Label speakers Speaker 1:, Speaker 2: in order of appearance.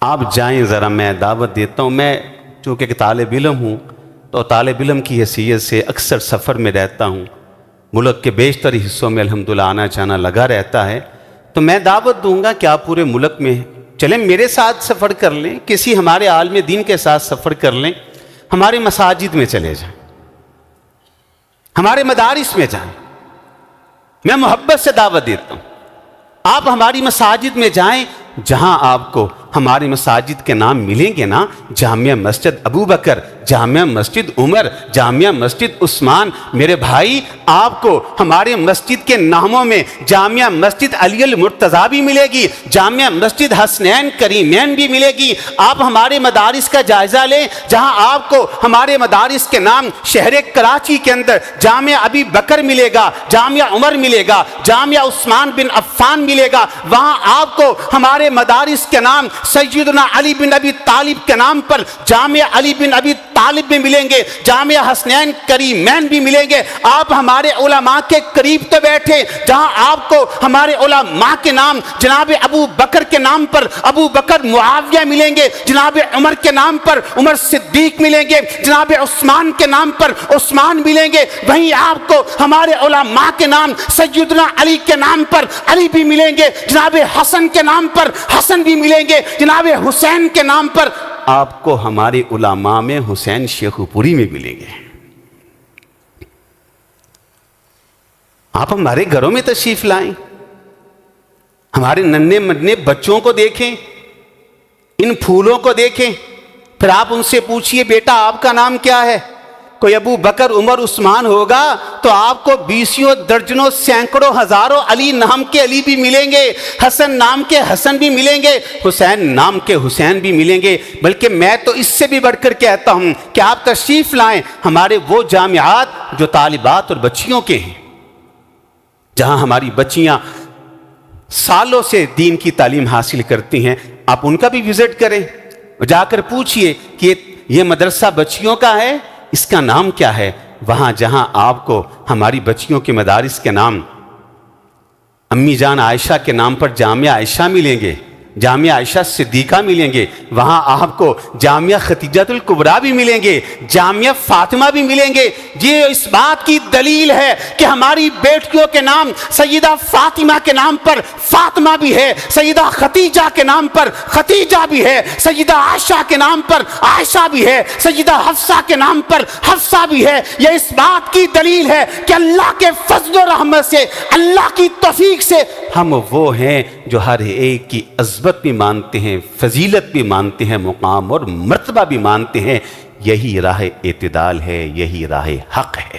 Speaker 1: آپ جائیں ذرا، میں دعوت دیتا ہوں. میں چونکہ ایک طالب علم ہوں تو طالب علم کی حیثیت سے اکثر سفر میں رہتا ہوں. ملک کے بیشتر حصوں میں الحمدللہ آنا جانا لگا رہتا ہے. تو میں دعوت دوں گا کہ آپ پورے ملک میں چلیں، میرے ساتھ سفر کر لیں، کسی ہمارے عالم دین کے ساتھ سفر کر لیں، ہمارے مساجد میں چلے جائیں، ہمارے مدارس میں جائیں. میں محبت سے دعوت دیتا ہوں. آپ ہماری مساجد میں جائیں، جہاں آپ کو ہماری مساجد کے نام ملیں گے نا، جامعہ مسجد ابو بکر، جامعہ مسجد عمر، جامعہ مسجد عثمان. میرے بھائی، آپ کو ہمارے مسجد کے ناموں میں جامعہ مسجد علی المرتضیٰ بھی ملے گی، جامعہ مسجد حسنین کریمین بھی ملے گی. آپ ہمارے مدارس کا جائزہ لیں، جہاں آپ کو ہمارے مدارس کے نام شہر کراچی کے اندر جامعہ ابی بکر ملے گا، جامعہ عمر ملے گا، جامعہ عثمان بن عفان ملے گا. وہاں آپ کو ہمارے مدارس کے نام سیدنا علی بن ابی طالب کے نام پر جامعہ علی بن ابی طالب میں ملیں گے، جامعہ حسنین کریمین بھی ملیں گے. آپ ہمارے علماء کے قریب تو بیٹھے، جہاں آپ کو ہمارے علماء کے نام جناب ابو بکر کے نام پر ابو بکر معاویہ ملیں گے، جناب عمر کے نام پر عمر صدیق ملیں گے، جناب عثمان کے نام پر عثمان ملیں گے. وہیں آپ کو ہمارے علماء کے نام سیدنا علی کے نام پر علی بھی ملیں گے، جناب حسن کے نام پر حسن بھی ملیں گے، جناب حسین کے نام پر آپ کو ہمارے علماء میں حسین شیخ پوری میں ملیں گے. آپ ہمارے گھروں میں تشریف لائیں، ہمارے ننھے منھے بچوں کو دیکھیں، ان پھولوں کو دیکھیں، پھر آپ ان سے پوچھئے بیٹا آپ کا نام کیا ہے؟ کوئی ابو بکر عمر عثمان ہوگا تو آپ کو بیسیوں درجنوں سینکڑوں ہزاروں علی نام کے علی بھی ملیں گے، حسن نام کے حسن بھی ملیں گے، حسین نام کے حسین بھی ملیں گے. بلکہ میں تو اس سے بھی بڑھ کر کہتا ہوں کہ آپ تشریف لائیں ہمارے وہ جامعات جو طالبات اور بچیوں کے ہیں، جہاں ہماری بچیاں سالوں سے دین کی تعلیم حاصل کرتی ہیں. آپ ان کا بھی وزٹ کریں، جا کر پوچھئے کہ یہ مدرسہ بچیوں کا ہے، اس کا نام کیا ہے. وہاں جہاں آپ کو ہماری بچیوں کے مدارس کے نام امی جان عائشہ کے نام پر جامعہ عائشہ ملیں گے، جامعہ عائشہ صدیقہ ملیں گے، وہاں آپ کو جامعہ ختیجۃ الکبریٰ بھی ملیں گے، جامعہ فاطمہ بھی ملیں گے. یہ اس بات کی دلیل ہے کہ ہماری بیٹیوں کے نام سیدہ فاطمہ کے نام پر فاطمہ بھی ہے، سیدہ ختیجہ کے نام پر ختیجہ بھی ہے، سیدہ عائشہ کے نام پر عائشہ بھی ہے، سیدہ حفصہ کے نام پر حفصہ بھی ہے. یہ اس بات کی دلیل ہے کہ اللہ کے فضل و رحمت سے، اللہ کی توفیق سے ہم وہ ہیں جو ہر ایک کی عظمت بھی مانتے ہیں، فضیلت بھی مانتے ہیں، مقام اور مرتبہ بھی مانتے ہیں. یہی راہ اعتدال ہے، یہی راہ حق ہے.